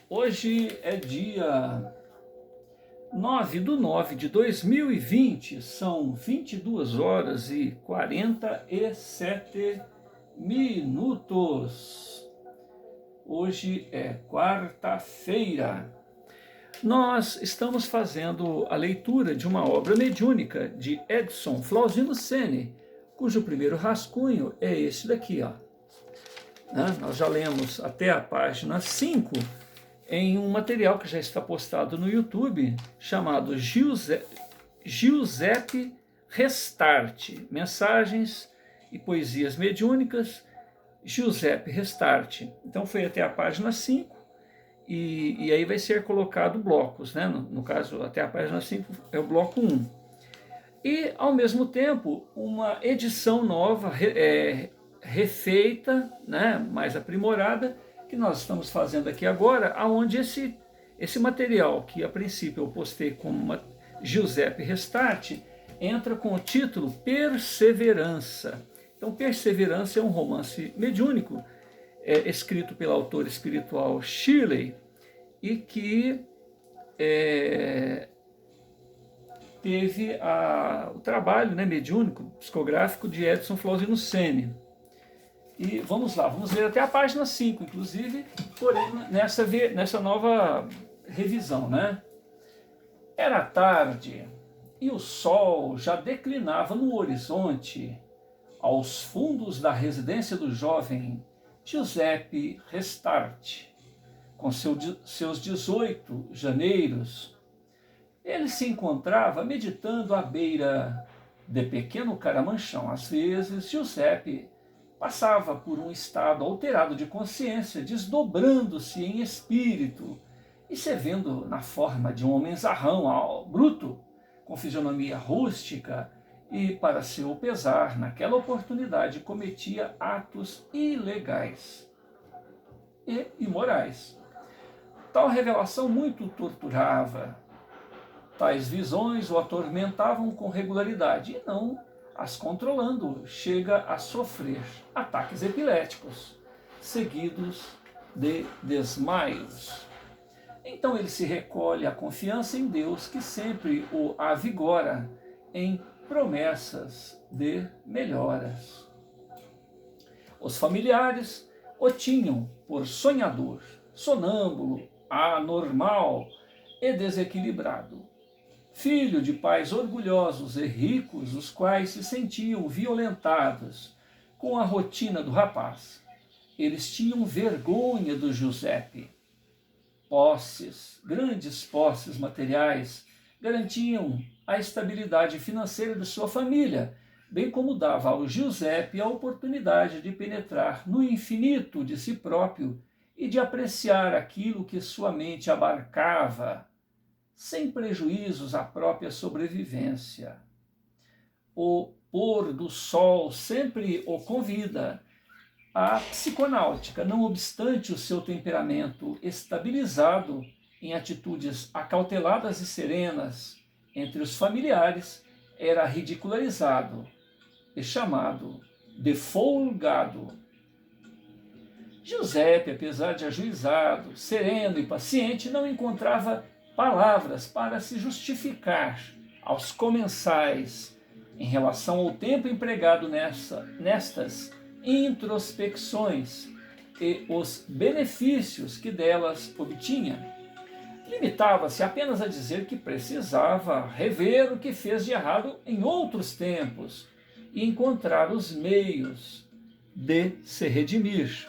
Hoje é dia 9/9 de 2020, são 22 horas e 47 minutos. Hoje é quarta-feira. Nós estamos fazendo a leitura de uma obra mediúnica de Edson Flauzino Sene, cujo primeiro rascunho é esse daqui, ó. Nós já lemos até a página 5 em um material que já está postado no YouTube, chamado Giuseppe Restart, Mensagens e Poesias Mediúnicas, Giuseppe Restart. Então foi até a página 5, e aí vai ser colocado blocos, né? No caso, até a página 5 é o bloco 1. E, ao mesmo tempo, uma edição nova, refeita, né, mais aprimorada, que nós estamos fazendo aqui agora, onde esse material, que a princípio eu postei como Giuseppe Restart, entra com o título Perseverança. Então, Perseverança é um romance mediúnico, escrito pelo autor espiritual Shirley, e que teve o trabalho, né, mediúnico, psicográfico de Edson Flauzino Sene. E vamos lá, vamos ler até a página 5, inclusive, porém nessa nova revisão, né? Era tarde e o sol já declinava no horizonte, aos fundos da residência do jovem Giuseppe Restart, com seus 18 janeiros. Ele se encontrava meditando à beira de pequeno caramanchão. Às vezes, Giuseppe passava por um estado alterado de consciência, desdobrando-se em espírito e se vendo na forma de um homenzarrão bruto, com fisionomia rústica, e, para seu pesar, naquela oportunidade cometia atos ilegais e imorais. Tal revelação muito o torturava. Tais visões o atormentavam com regularidade e não as controlando, chega a sofrer ataques epiléticos, seguidos de desmaios. Então ele se recolhe à confiança em Deus, que sempre o avigora em promessas de melhoras. Os familiares o tinham por sonhador, sonâmbulo, anormal e desequilibrado. Filho de pais orgulhosos e ricos, os quais se sentiam violentados com a rotina do rapaz. Eles tinham vergonha do Giuseppe. Posses, grandes posses materiais, garantiam a estabilidade financeira de sua família, bem como dava ao Giuseppe a oportunidade de penetrar no infinito de si próprio e de apreciar aquilo que sua mente abarcava, sem prejuízos à própria sobrevivência. O pôr do sol sempre o convida à psiconáutica, não obstante o seu temperamento estabilizado em atitudes acauteladas e serenas. Entre os familiares era ridicularizado e chamado de folgado. Giuseppe, apesar de ajuizado, sereno e paciente, não encontrava palavras para se justificar aos comensais em relação ao tempo empregado nestas introspecções e os benefícios que delas obtinha. Limitava-se apenas a dizer que precisava rever o que fez de errado em outros tempos e encontrar os meios de se redimir.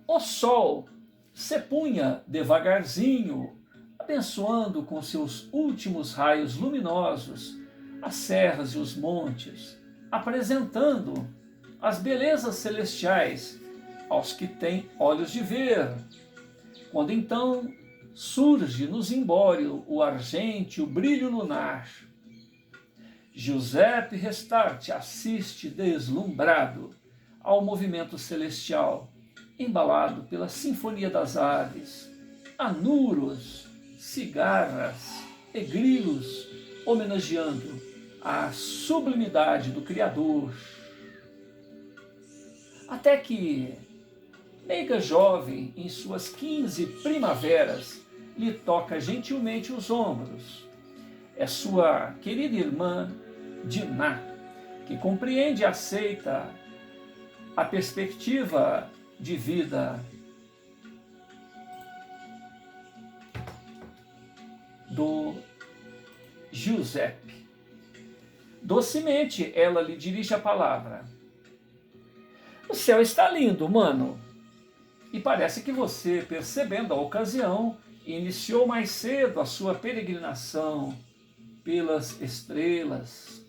O sol se punha devagarzinho, abençoando com seus últimos raios luminosos as serras e os montes, apresentando as belezas celestiais aos que têm olhos de ver. Quando então surge no zimbório o argente, o brilho lunar, Giuseppe Restart assiste deslumbrado ao movimento celestial, embalado pela sinfonia das aves, anuros, cigarras e grilos, homenageando a sublimidade do Criador. até que, meiga jovem, em suas 15 primaveras, lhe toca gentilmente os ombros. É sua querida irmã, Diná, que compreende e aceita a perspectiva de vida do Giuseppe. Docemente, ela lhe dirige a palavra. O céu está lindo, mano. E parece que você, percebendo a ocasião, iniciou mais cedo a sua peregrinação pelas estrelas.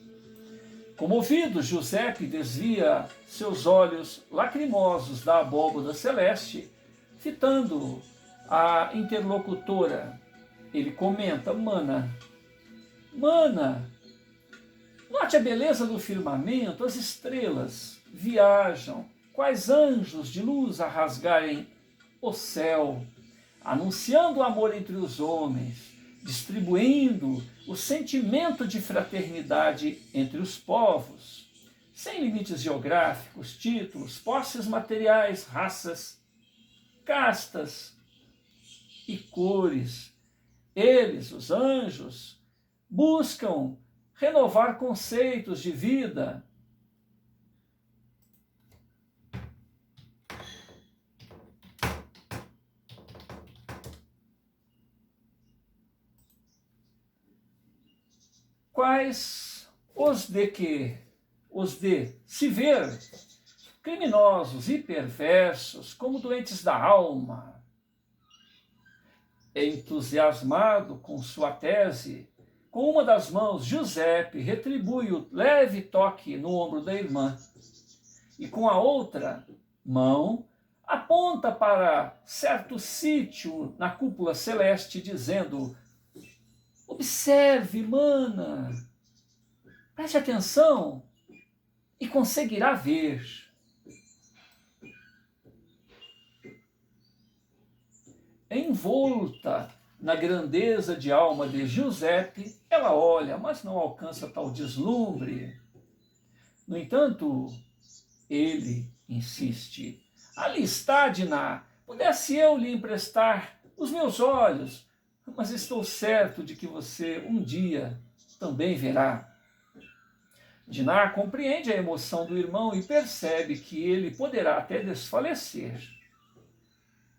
Comovido, Giuseppe desvia seus olhos lacrimosos da abóbada celeste, fitando a interlocutora. Ele comenta: mana, note a beleza do firmamento, as estrelas viajam, quais anjos de luz a rasgarem o céu, anunciando o amor entre os homens, distribuindo o sentimento de fraternidade entre os povos, sem limites geográficos, títulos, posses materiais, raças, castas e cores. Eles, os anjos, buscam renovar conceitos de vida, quais os de se ver criminosos e perversos como doentes da alma. Entusiasmado com sua tese, com uma das mãos, Giuseppe retribui o leve toque no ombro da irmã e com a outra mão aponta para certo sítio na cúpula celeste, dizendo: observe, mana, preste atenção e conseguirá ver. Envolta na grandeza de alma de Giuseppe, ela olha, mas não alcança tal deslumbre. No entanto, ele insiste: ali está, Diná, pudesse eu lhe emprestar os meus olhos, mas estou certo de que você um dia também verá. Diná compreende a emoção do irmão e percebe que ele poderá até desfalecer.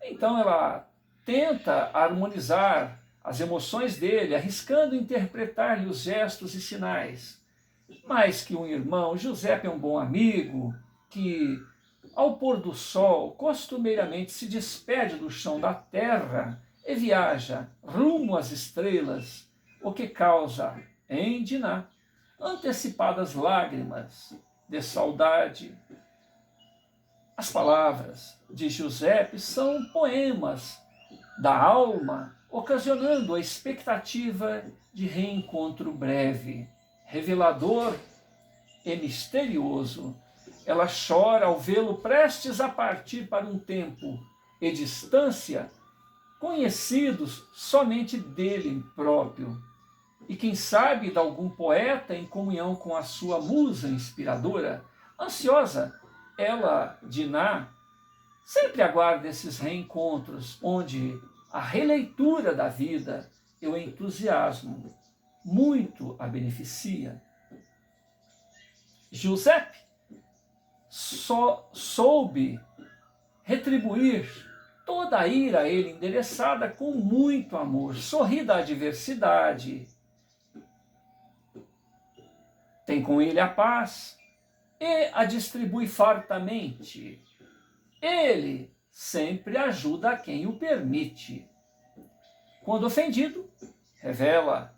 Então ela tenta harmonizar as emoções dele, arriscando interpretar-lhe os gestos e sinais. Mais que um irmão, Giuseppe é um bom amigo que, ao pôr do sol, costumeiramente se despede do chão da terra e viaja rumo às estrelas, o que causa em Diná antecipadas lágrimas de saudade. As palavras de Giuseppe são poemas da alma, ocasionando a expectativa de reencontro breve, revelador e misterioso. Ela chora ao vê-lo prestes a partir para um tempo e distância conhecidos somente dele próprio, e quem sabe de algum poeta em comunhão com a sua musa inspiradora. Ansiosa, ela, Diná, sempre aguarda esses reencontros, onde a releitura da vida e o entusiasmo muito a Giuseppe só soube retribuir toda a ira a ele endereçada com muito amor, sorri da adversidade, tem com ele a paz e a distribui fartamente. Ele sempre ajuda a quem o permite. Quando ofendido, revela.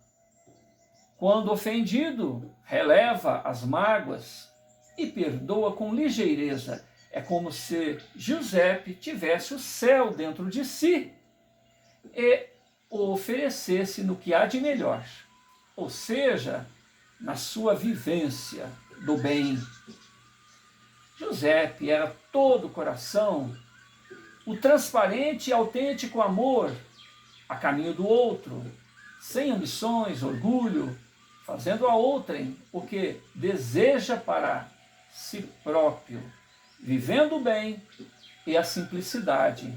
Quando ofendido, releva as mágoas e perdoa com ligeireza. É como se Giuseppe tivesse o céu dentro de si e o oferecesse no que há de melhor, ou seja, na sua vivência do bem. Giuseppe era todo coração, o transparente e autêntico amor a caminho do outro, sem ambições, orgulho, fazendo a outrem o que deseja para si próprio. vivendo o bem e a simplicidade.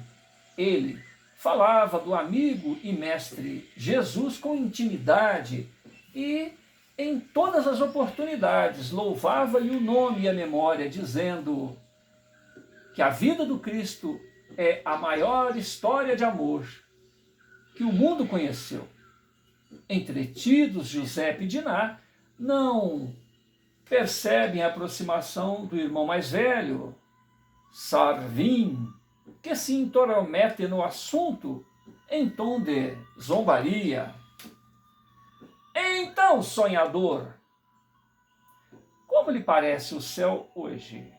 Ele falava do amigo e mestre Jesus com intimidade e, em todas as oportunidades, louvava-lhe o nome e a memória, dizendo que a vida do Cristo é a maior história de amor que o mundo conheceu. Entretidos, Giuseppe e Diná não percebem a aproximação do irmão mais velho, Sarvin, que se intromete no assunto em tom de zombaria. Então, sonhador, como lhe parece o céu hoje?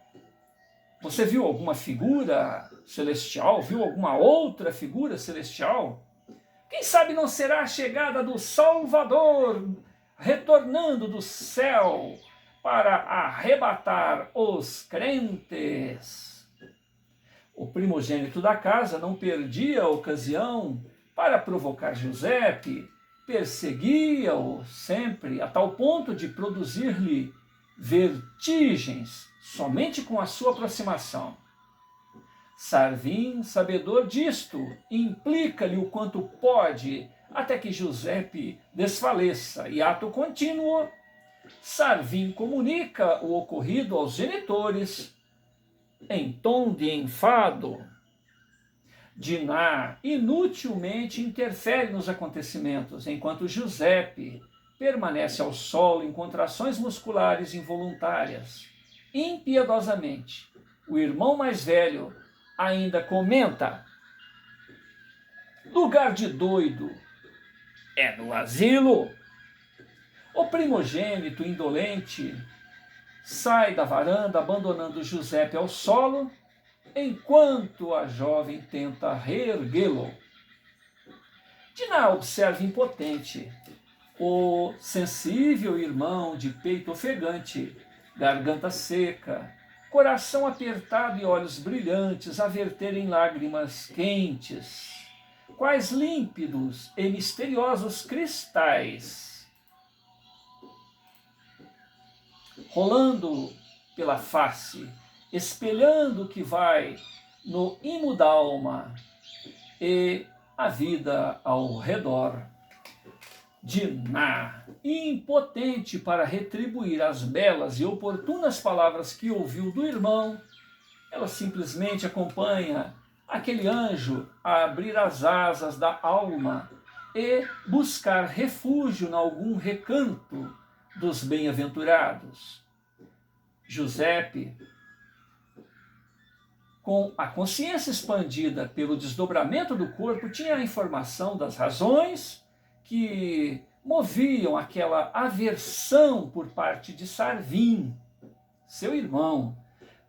Você viu alguma figura celestial? Viu alguma outra figura celestial? Quem sabe não será a chegada do Salvador, retornando do céu para arrebatar os crentes? O primogênito da casa não perdia a ocasião para provocar Giuseppe, perseguia-o sempre a tal ponto de produzir-lhe vertigens somente com a sua aproximação. Sarvin, sabedor disto, implica-lhe o quanto pode até que Giuseppe desfaleça e, ato contínuo, Sarvin comunica o ocorrido aos genitores em tom de enfado. Diná inutilmente interfere nos acontecimentos, enquanto Giuseppe permanece ao solo em contrações musculares involuntárias. Impiedosamente, o irmão mais velho ainda comenta: lugar de doido é no asilo. O primogênito indolente sai da varanda, abandonando Giuseppe ao solo, enquanto a jovem tenta reerguê-lo. Diná observa impotente o sensível irmão de peito ofegante, garganta seca, coração apertado e olhos brilhantes a verterem lágrimas quentes, quais límpidos e misteriosos cristais, rolando pela face, espelhando o que vai no imo da alma e a vida ao redor. Diná, impotente para retribuir as belas e oportunas palavras que ouviu do irmão, ela simplesmente acompanha aquele anjo a abrir as asas da alma e buscar refúgio em algum recanto dos bem-aventurados. Giuseppe, com a consciência expandida pelo desdobramento do corpo, tinha a informação das razões que moviam aquela aversão por parte de Sarvin, seu irmão,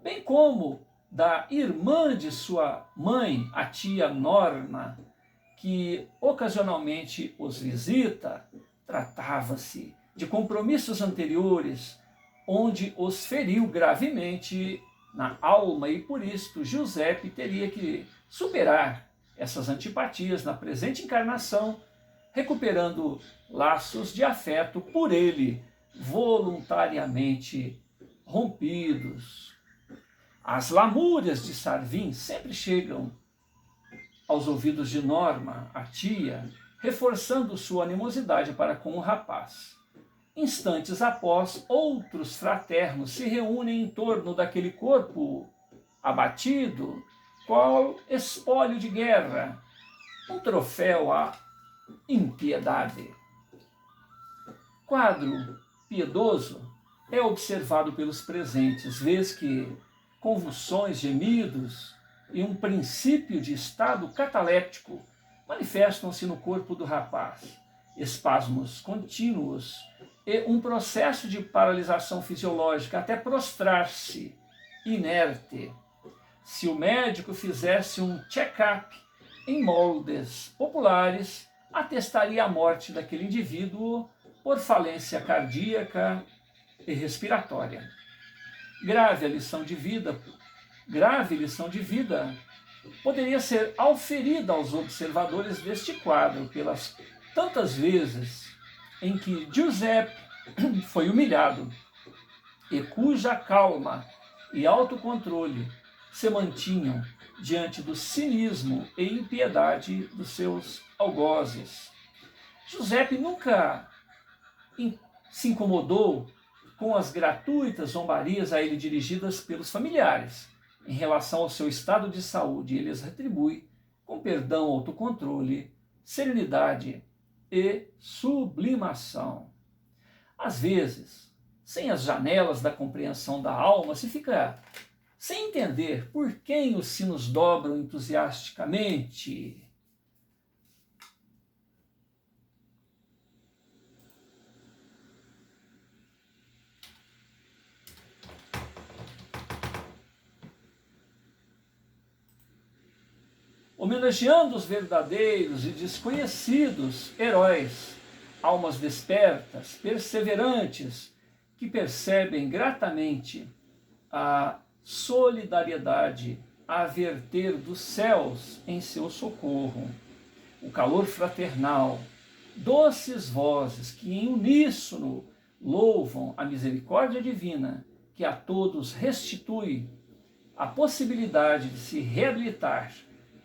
bem como da irmã de sua mãe, a tia Norma, que ocasionalmente os visita. Tratava-se de compromissos anteriores, onde os feriu gravemente na alma, e por isto Giuseppe teria que superar essas antipatias na presente encarnação, recuperando laços de afeto por ele voluntariamente rompidos. As lamúrias de Sarvin sempre chegam aos ouvidos de Norma, a tia, reforçando sua animosidade para com o rapaz. Instantes após, outros fraternos se reúnem em torno daquele corpo abatido, qual espólio de guerra, um troféu à impiedade. Quadro piedoso é observado pelos presentes, vez que convulsões, gemidos e um princípio de estado cataléptico manifestam-se no corpo do rapaz, espasmos contínuos e um processo de paralisação fisiológica até prostrar-se inerte. Se o médico fizesse um check-up em moldes populares, atestaria a morte daquele indivíduo por falência cardíaca e respiratória. Grave lição de vida poderia ser auferida aos observadores deste quadro pelas tantas vezes em que Giuseppe foi humilhado e cuja calma e autocontrole se mantinham diante do cinismo e impiedade dos seus algozes. Giuseppe nunca se incomodou com as gratuitas zombarias a ele dirigidas pelos familiares. Em relação ao seu estado de saúde, ele as retribui com perdão, autocontrole, serenidade e sublimação. Às vezes, sem as janelas da compreensão da alma, se fica sem entender por quem os sinos dobram entusiasticamente. Homenageando os verdadeiros e desconhecidos heróis, almas despertas, perseverantes, que percebem gratamente a solidariedade a verter dos céus em seu socorro, o calor fraternal, doces vozes que em uníssono louvam a misericórdia divina que a todos restitui a possibilidade de se reabilitar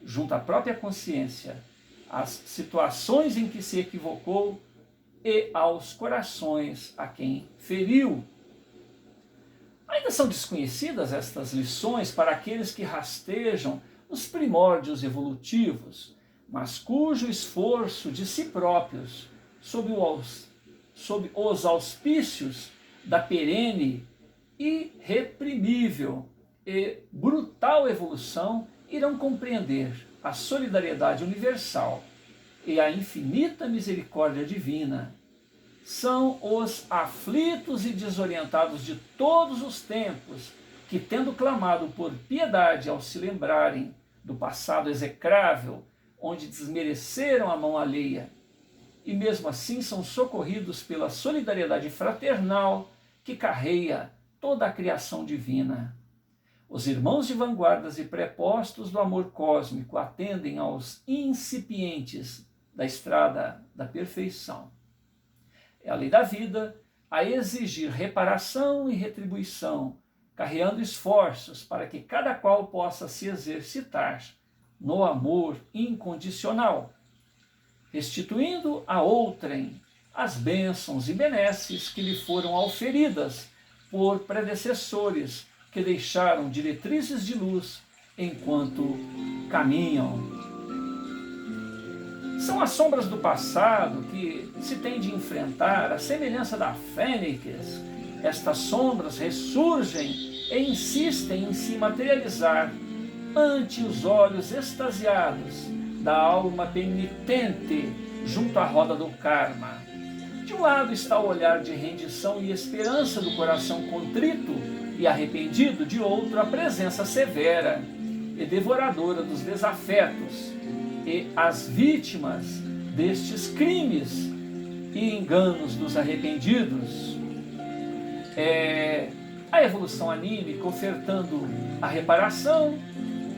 junto à própria consciência, às situações em que se equivocou e aos corações a quem feriu. Ainda são desconhecidas estas lições para aqueles que rastejam nos primórdios evolutivos, mas cujo esforço de si próprios, sob os auspícios da perene, irreprimível e brutal evolução, irão compreender a solidariedade universal e a infinita misericórdia divina. São os aflitos e desorientados de todos os tempos que, tendo clamado por piedade ao se lembrarem do passado execrável, onde desmereceram a mão alheia, e mesmo assim são socorridos pela solidariedade fraternal que carreia toda a criação divina. Os irmãos de vanguardas e prepostos do amor cósmico atendem aos incipientes da estrada da perfeição. É a lei da vida a exigir reparação e retribuição, carreando esforços para que cada qual possa se exercitar no amor incondicional, restituindo a outrem as bênçãos e benesses que lhe foram auferidas por predecessores que deixaram diretrizes de luz enquanto caminham. São as sombras do passado que se tem de enfrentar, a semelhança da fênix. Estas sombras ressurgem e insistem em se materializar ante os olhos extasiados da alma penitente junto à roda do karma. De um lado está o olhar de rendição e esperança do coração contrito e arrependido, de outro a presença severa e devoradora dos desafetos e as vítimas destes crimes e enganos dos arrependidos. A evolução anímica ofertando a reparação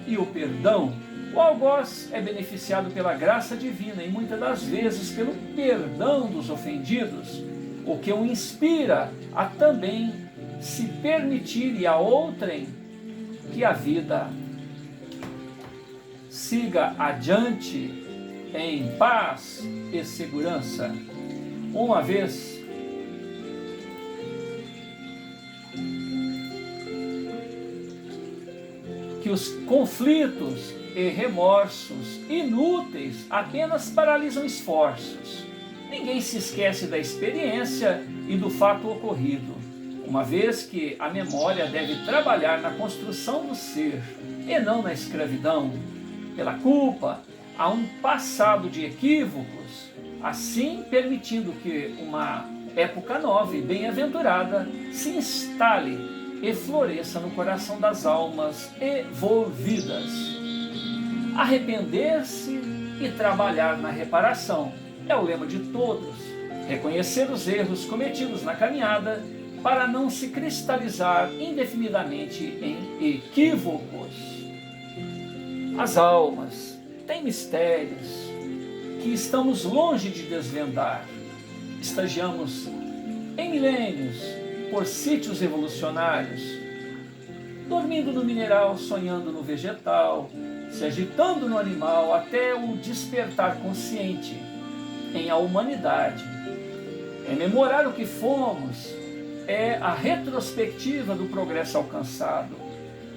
e o perdão. O algoz é beneficiado pela graça divina e muitas das vezes pelo perdão dos ofendidos, o que o inspira a também se permitir e a outrem que a vida siga adiante em paz e segurança. Uma vez que os conflitos e remorsos inúteis apenas paralisam esforços, ninguém se esquece da experiência e do fato ocorrido, uma vez que a memória deve trabalhar na construção do ser e não na escravidão. Pela culpa, há um passado de equívocos, assim permitindo que uma época nova e bem-aventurada se instale e floresça no coração das almas evolvidas. Arrepender-se e trabalhar na reparação é o lema de todos. Reconhecer os erros cometidos na caminhada para não se cristalizar indefinidamente em equívocos. As almas têm mistérios que estamos longe de desvendar. Estagiamos em milênios por sítios evolucionários dormindo no mineral, sonhando no vegetal, se agitando no animal, até o despertar consciente em a humanidade. Rememorar o que fomos é a retrospectiva do progresso alcançado.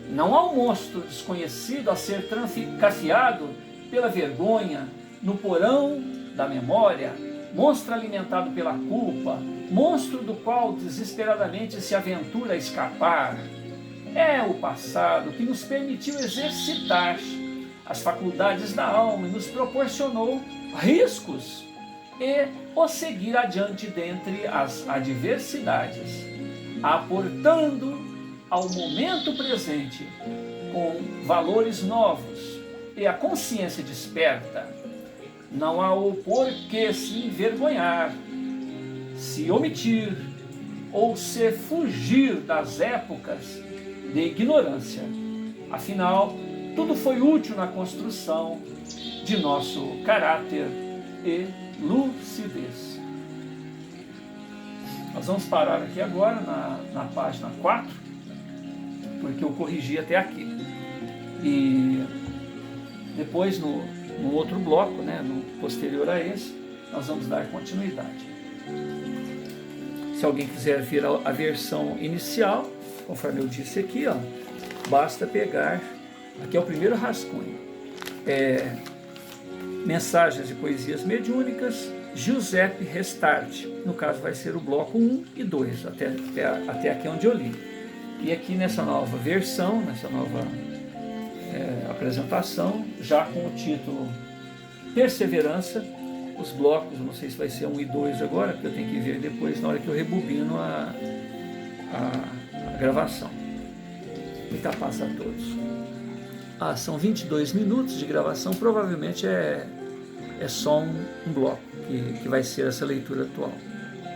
Não há um monstro desconhecido a ser trancafiado pela vergonha no porão da memória, monstro alimentado pela culpa, monstro do qual desesperadamente se aventura a escapar. É o passado que nos permitiu exercitar as faculdades da alma e nos proporcionou riscos e o seguir adiante dentre as adversidades, aportando ao momento presente com valores novos e a consciência desperta. Não há o porquê se envergonhar, se omitir ou se fugir das épocas de ignorância. Afinal, tudo foi útil na construção de nosso caráter e lucidez. Nós vamos parar aqui agora na página 4, porque eu corrigi até aqui. E depois, no outro bloco, né, no posterior a esse, nós vamos dar continuidade. Se alguém quiser ver a versão inicial, conforme eu disse aqui, ó, basta pegar, aqui é o primeiro rascunho, Mensagens e Poesias Mediúnicas, Giuseppe Restart. No caso vai ser o bloco 1 e 2, até aqui onde eu li. E aqui nessa nova versão, nessa nova apresentação, já com o título Perseverança, os blocos, eu não sei se vai ser 1 e 2 agora, porque eu tenho que ver depois na hora que eu rebobino a gravação. Muita paz a todos. São 22 minutos de gravação, provavelmente é só um bloco que vai ser essa leitura atual.